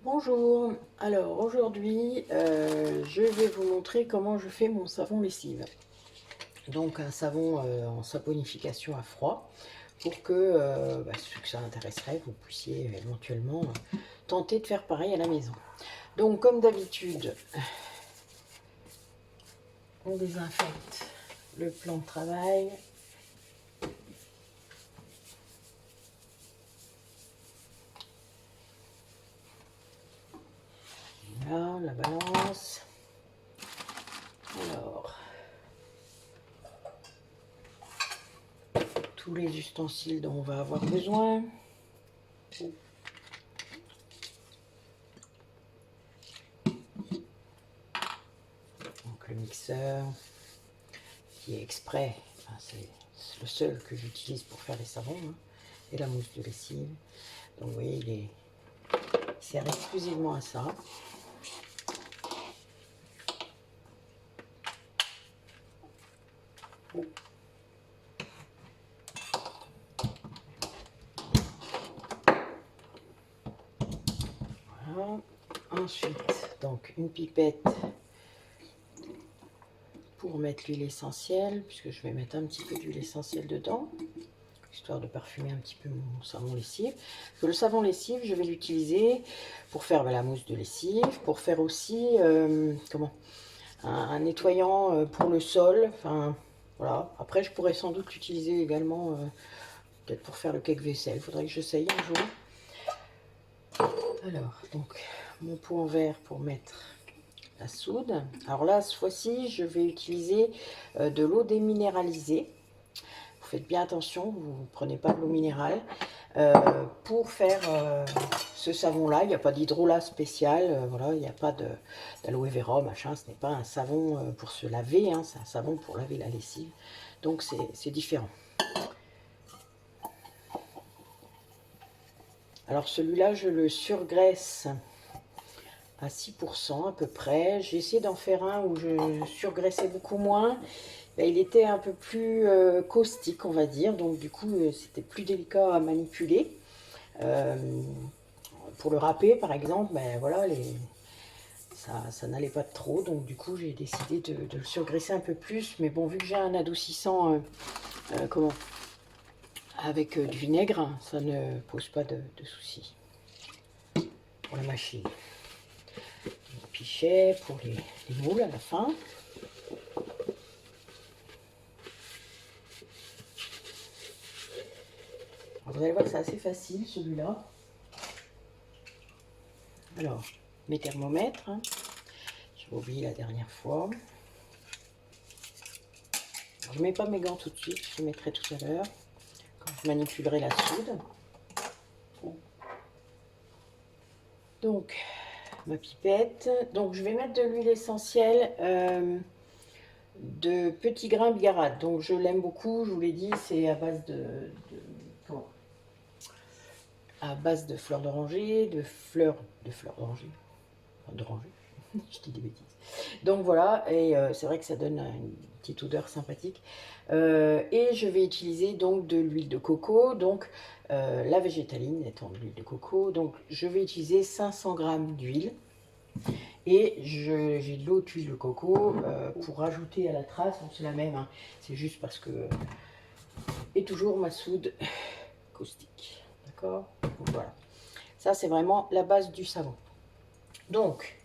Bonjour, alors aujourd'hui je vais vous montrer comment je fais mon savon lessive. Donc un savon en saponification à froid pour que ceux que ça intéresserait, vous puissiez éventuellement tenter de faire pareil à la maison. Donc comme d'habitude, on désinfecte le plan de travail. Voilà, la balance. Alors, tous les ustensiles dont on va avoir besoin. Donc le mixeur qui est exprès, enfin, c'est le seul que j'utilise pour faire les savons, hein, et la mousse de lessive. Donc vous voyez, il sert exclusivement à ça. Voilà. Ensuite, donc une pipette pour mettre l'huile essentielle, puisque je vais mettre un petit peu d'huile essentielle dedans, histoire de parfumer un petit peu mon savon lessive. Le savon lessive, je vais l'utiliser pour faire la mousse de lessive, pour faire aussi un nettoyant pour le sol. Enfin, voilà. Après, je pourrais sans doute l'utiliser également peut-être pour faire le cake vaisselle. Il faudrait que j'essaye un jour. Alors, donc, mon pot en verre pour mettre la soude. Alors là, cette fois-ci, je vais utiliser de l'eau déminéralisée. Vous faites bien attention, vous ne prenez pas de l'eau minérale. Pour faire ce savon-là, il n'y a pas d'hydrolat spécial, voilà, il n'y a pas d'aloe vera, machin, ce n'est pas un savon pour se laver, hein, c'est un savon pour laver la lessive, donc c'est différent. Alors celui-là, je le surgraisse à 6% à peu près. J'ai essayé d'en faire un où je surgraissais beaucoup moins. Ben, il était un peu plus caustique, on va dire, donc du coup, c'était plus délicat à manipuler. Pour le râper, par exemple, ben voilà, ça n'allait pas trop, donc du coup, j'ai décidé de le surgraisser un peu plus. Mais bon, vu que j'ai un adoucissant, avec du vinaigre, ça ne pose pas de soucis pour la machine. Un pichet pour les moules à la fin. Alors, vous allez voir que c'est assez facile celui-là. Alors, mes thermomètres, hein. J'ai oublié la dernière fois. Alors, je ne mets pas mes gants tout de suite, je les mettrai tout à l'heure quand je manipulerai la soude. Donc, ma pipette. Donc, je vais mettre de l'huile essentielle de petits grains bigarade. Donc, je l'aime beaucoup, je vous l'ai dit, c'est à base à base de fleurs d'oranger, de fleurs d'oranger, enfin, d'oranger, je dis des bêtises. Donc voilà, et c'est vrai que ça donne une petite odeur sympathique. Et je vais utiliser donc de l'huile de coco, donc la végétaline étant de l'huile de coco. Donc je vais utiliser 500 g d'huile. Et j'ai de l'eau d'huile de coco pour rajouter à la trace, c'est la même, hein, c'est juste parce que... Et toujours ma soude caustique, d'accord. Voilà, ça c'est vraiment la base du savon. Donc,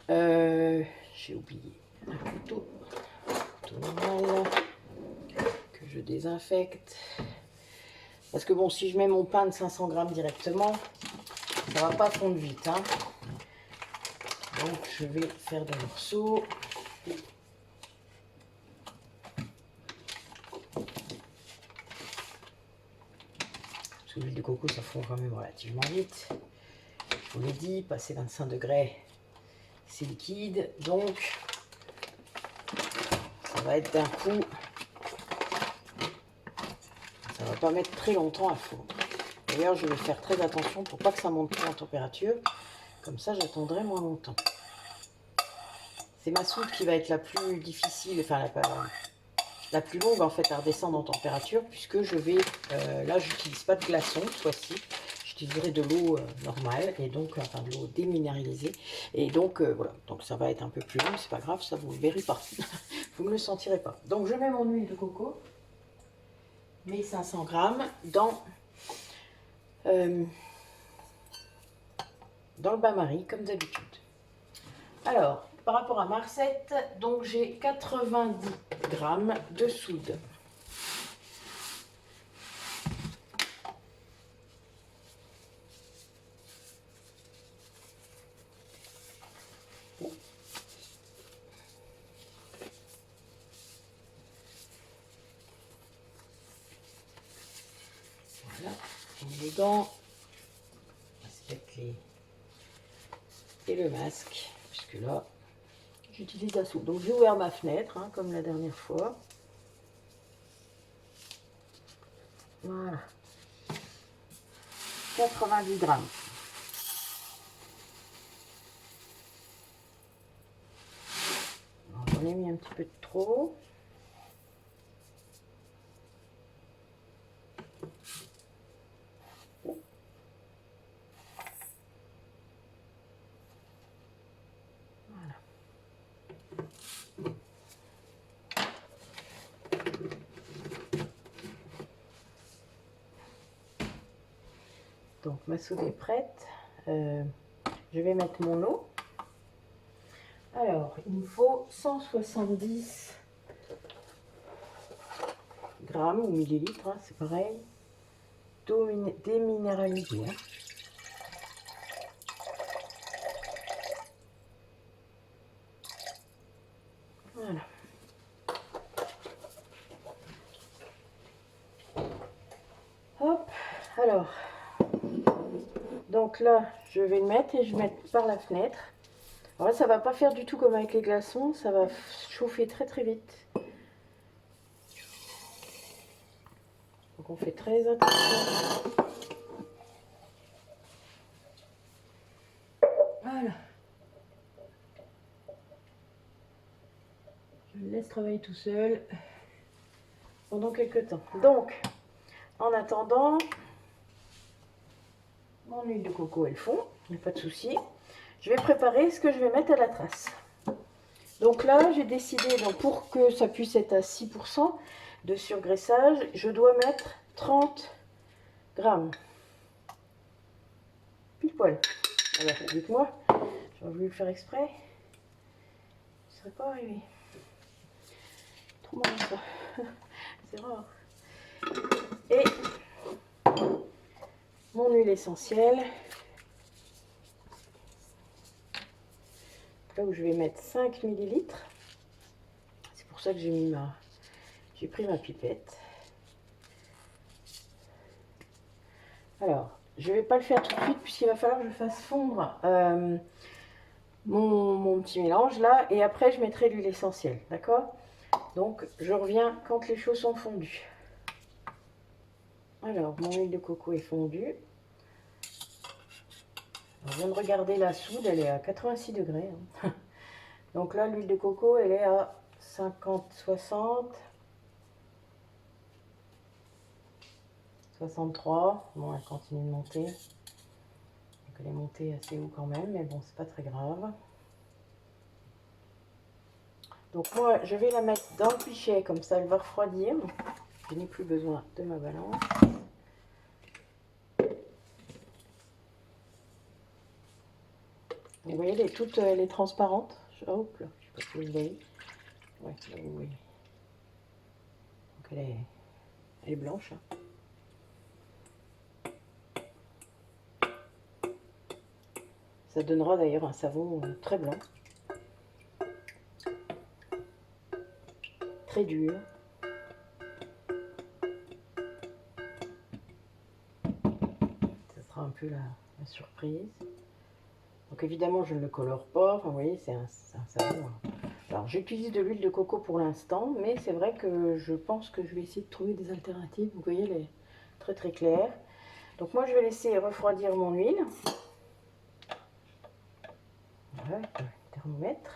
j'ai oublié un couteau normal que je désinfecte. Parce que bon, si je mets mon pain de 500 g directement, ça va pas fondre vite, hein. Donc je vais faire des morceaux. Parce que l'huile de coco, ça fond quand même relativement vite. Je vous l'ai dit, passer 25 degrés, c'est liquide. Donc, ça va être d'un coup. Ça va pas mettre très longtemps à fondre. D'ailleurs, je vais faire très attention pour pas que ça monte trop en température. Comme ça, j'attendrai moins longtemps. C'est ma soude qui va être la plus difficile, enfin la plus longue en fait à redescendre en température, puisque je vais, là j'utilise pas de glaçons cette fois-ci, j'utiliserai de l'eau normale, et donc, enfin de l'eau déminéralisée. Et donc, voilà, donc ça va être un peu plus long, c'est pas grave, ça vous le verrez pas. Vous ne le sentirez pas. Donc, je mets mon huile de coco, mes 500 grammes, dans le bain-marie, comme d'habitude. Alors, par rapport à ma recette, donc j'ai 90 grammes de soude. Voilà, on met les gants, on respecte et le masque, puisque là, j'utilise la soude. Donc j'ai ouvert ma fenêtre, hein, comme la dernière fois. Voilà. 90 grammes. J'en ai mis un petit peu de trop. Voilà. Donc ma soude est prête. Je vais mettre mon eau. Alors, il me faut 170 grammes ou millilitres, hein, c'est pareil, d'eau déminéralisée. Hein. Voilà. Hop, alors, donc là, je vais le mettre et je vais mettre par la fenêtre. Alors là, ça va pas faire du tout comme avec les glaçons, ça va chauffer très très vite. Donc on fait très attention. Voilà. Je le laisse travailler tout seul pendant quelques temps. Donc, en attendant, mon huile de coco elle fond, il n'y a pas de souci. Je vais préparer ce que je vais mettre à la trace. Donc là, j'ai décidé, donc pour que ça puisse être à 6% de surgraissage, je dois mettre 30 grammes. Pile poil. Alors, dites-moi, j'aurais voulu le faire exprès. Je ne serais pas arrivé. Trop marrant ça. C'est rare. Et mon huile essentielle. Là où je vais mettre 5 millilitres. C'est pour ça que j'ai pris ma pipette. Alors, je ne vais pas le faire tout de suite puisqu'il va falloir que je fasse fondre mon petit mélange là. Et après, je mettrai l'huile essentielle. D'accord? Donc, je reviens quand les choses sont fondues. Alors, mon huile de coco est fondue. Je viens de regarder la soude, elle est à 86 degrés. Hein. Donc là, l'huile de coco, elle est à 50, 60, 63. Bon, elle continue de monter. Donc elle est montée assez haut quand même, mais bon, c'est pas très grave. Donc moi, je vais la mettre dans le pichet, comme ça elle va refroidir. Je n'ai plus besoin de ma balance. Vous voyez, elle est transparente. Hop là, je sais pas si vous voyez. Ouais, là vous voyez. Donc elle est blanche. Hein. Ça donnera d'ailleurs un savon très blanc. Très dur. Ça sera un peu la surprise. Donc évidemment, je ne le colore pas. Enfin, vous voyez, c'est un savon. Alors, j'utilise de l'huile de coco pour l'instant, mais c'est vrai que je pense que je vais essayer de trouver des alternatives. Vous voyez, elle est très très claire. Donc moi, je vais laisser refroidir mon huile. Voilà, avec le thermomètre.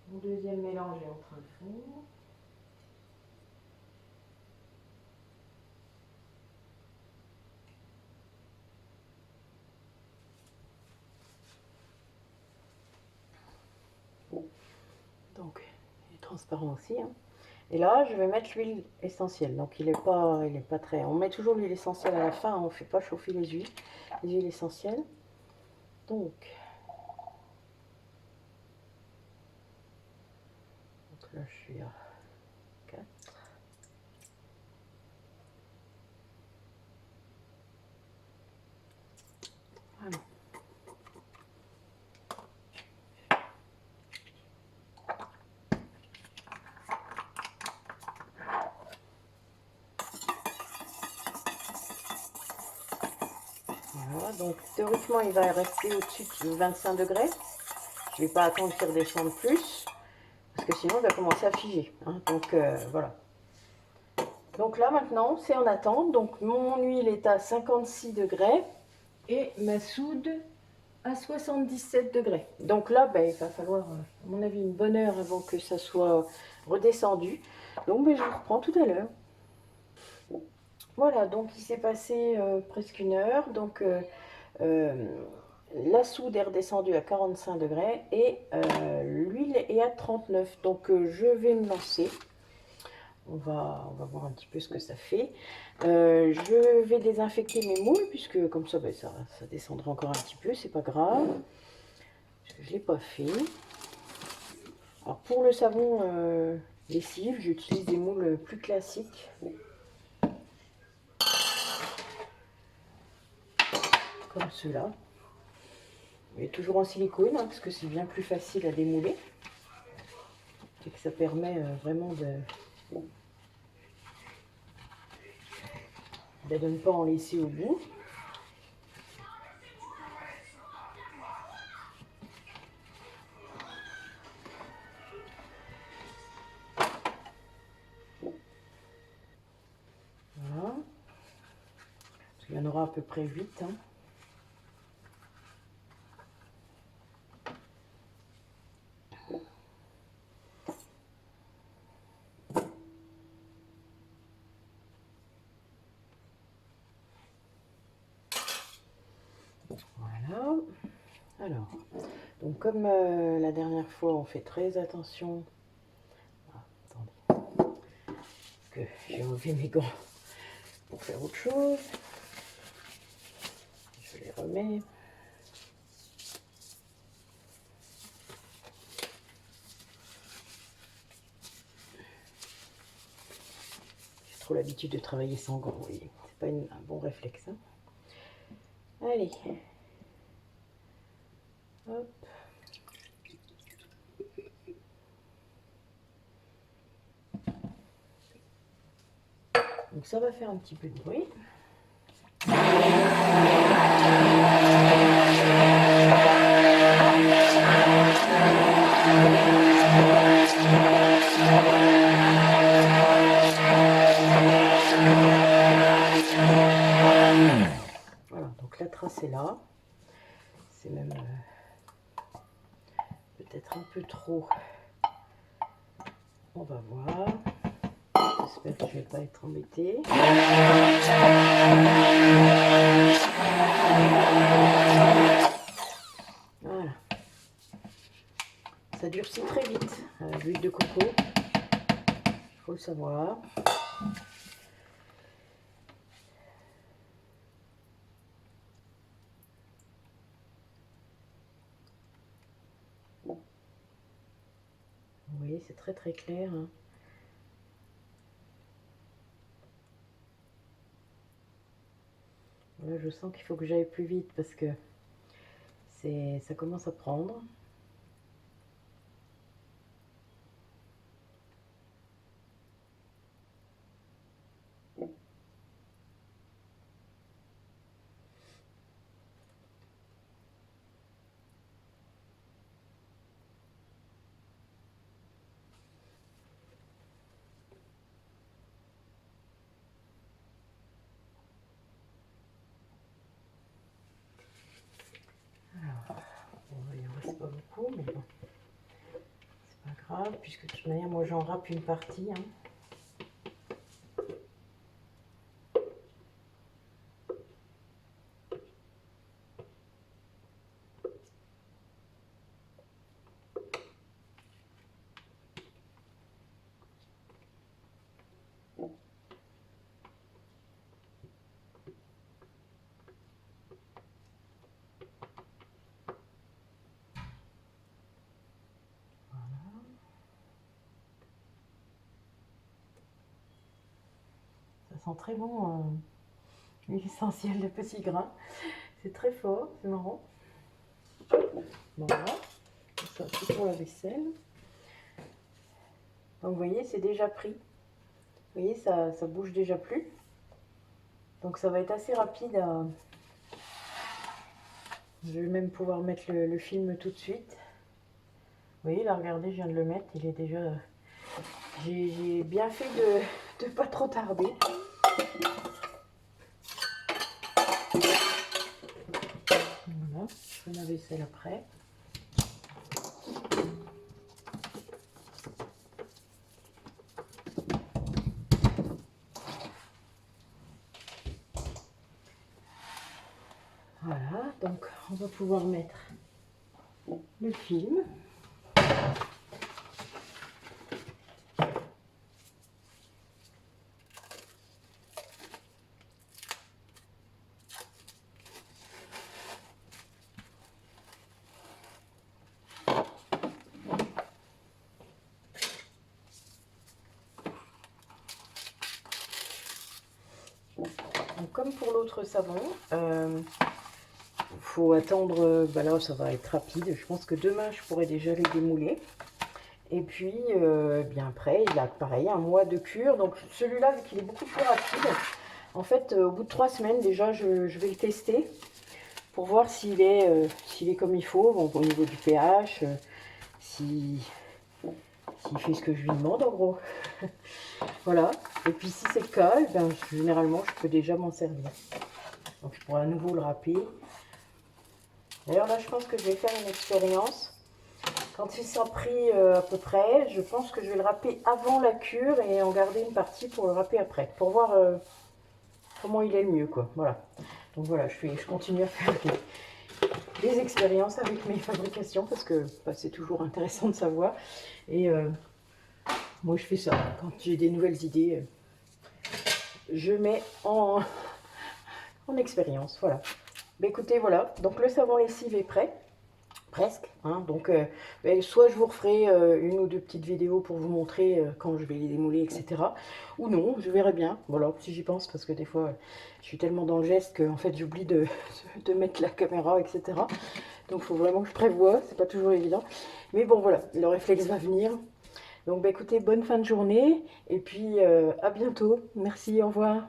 Mon deuxième mélange est en train de fondre. transparent aussi, hein. Et là, je vais mettre l'huile essentielle. Donc, il est pas très... On met toujours l'huile essentielle à la fin, hein. On ne fait pas chauffer les huiles essentielles. Donc là, je suis à 4. Voilà. Voilà, donc théoriquement, il va rester au-dessus de 25 degrés. Je ne vais pas attendre qu'il redescende plus, parce que sinon, il va commencer à figer, hein. Donc, voilà. Donc là, maintenant, c'est en attente. Donc, mon huile est à 56 degrés et ma soude à 77 degrés. Donc là, ben, il va falloir, à mon avis, une bonne heure avant que ça soit redescendu. Donc, ben, je vous reprends tout à l'heure. Voilà, donc il s'est passé presque une heure. Donc, la soude est redescendue à 45 degrés et l'huile est à 39. Donc, je vais me lancer. On va voir un petit peu ce que ça fait. Je vais désinfecter mes moules, puisque comme ça, ben, ça descendra encore un petit peu, c'est pas grave. Je ne l'ai pas fait. Alors pour le savon lessive, j'utilise des moules plus classiques. Comme ceux-là. Mais toujours en silicone, hein, parce que c'est bien plus facile à démouler. Et que ça permet vraiment de ne pas en laisser au bout. Voilà. Il y en aura à peu près 8. Hein. Voilà. Alors, donc comme la dernière fois, on fait très attention. Ah, attendez. Parce que j'ai enlevé mes gants pour faire autre chose. Je les remets. J'ai trop l'habitude de travailler sans gants, oui. C'est pas un bon réflexe. Hein. Allez. Hop. Donc ça va faire un petit peu de bruit. Voilà, donc la trace est là. C'est même peut-être un peu trop. On va voir. J'espère que je ne vais pas être embêtée. Voilà. Ça durcit très vite, l'huile de coco. Il faut le savoir. Vous voyez, c'est très très clair. Hein. Là, je sens qu'il faut que j'aille plus vite parce que ça commence à prendre. Alors, bon, il en reste pas beaucoup, mais bon, c'est pas grave, puisque de toute manière, moi j'en râpe une partie. Hein. sent très bon l'essentiel de petits grains. C'est très fort, c'est marrant. Voilà, ça c'est pour la vaisselle. Donc vous voyez, c'est déjà pris. Vous voyez, ça bouge déjà plus. Donc ça va être assez rapide à... Je vais même pouvoir mettre le film tout de suite. Vous voyez, là, regardez, je viens de le mettre. Il est déjà... J'ai bien fait de pas trop tarder. Voilà, je fais ma vaisselle après. Voilà, donc on va pouvoir mettre le film. Donc, comme pour l'autre savon, faut attendre, bah là ça va être rapide, je pense que demain je pourrai déjà les démouler. Et puis bien après il a pareil un mois de cure, donc celui-là vu qu'il est beaucoup plus rapide, en fait au bout de 3 semaines déjà je vais le tester pour voir s'il est comme il faut, bon, au niveau du pH, s'il fait ce que je lui demande en gros. Voilà, et puis si c'est le cas, eh bien, généralement je peux déjà m'en servir. Donc je pourrais à nouveau le râper. D'ailleurs là je pense que je vais faire une expérience. Quand il sera pris à peu près, je pense que je vais le râper avant la cure et en garder une partie pour le râper après. Pour voir comment il est le mieux, quoi. Voilà. Donc voilà, je continue à faire des expériences avec mes fabrications parce que bah, c'est toujours intéressant de savoir. Et moi je fais ça. Quand j'ai des nouvelles idées, je mets en expérience. Voilà. Bah, écoutez, voilà. Donc le savon lessive est prêt. Presque, hein. Donc soit je vous referai une ou deux petites vidéos pour vous montrer quand je vais les démouler, etc. Ou non, je verrai bien, voilà, si j'y pense, parce que des fois je suis tellement dans le geste que en fait j'oublie de mettre la caméra, etc. Donc il faut vraiment que je prévoie, c'est pas toujours évident. Mais bon voilà, le réflexe va venir. Donc bah, écoutez, bonne fin de journée, et puis à bientôt. Merci, au revoir.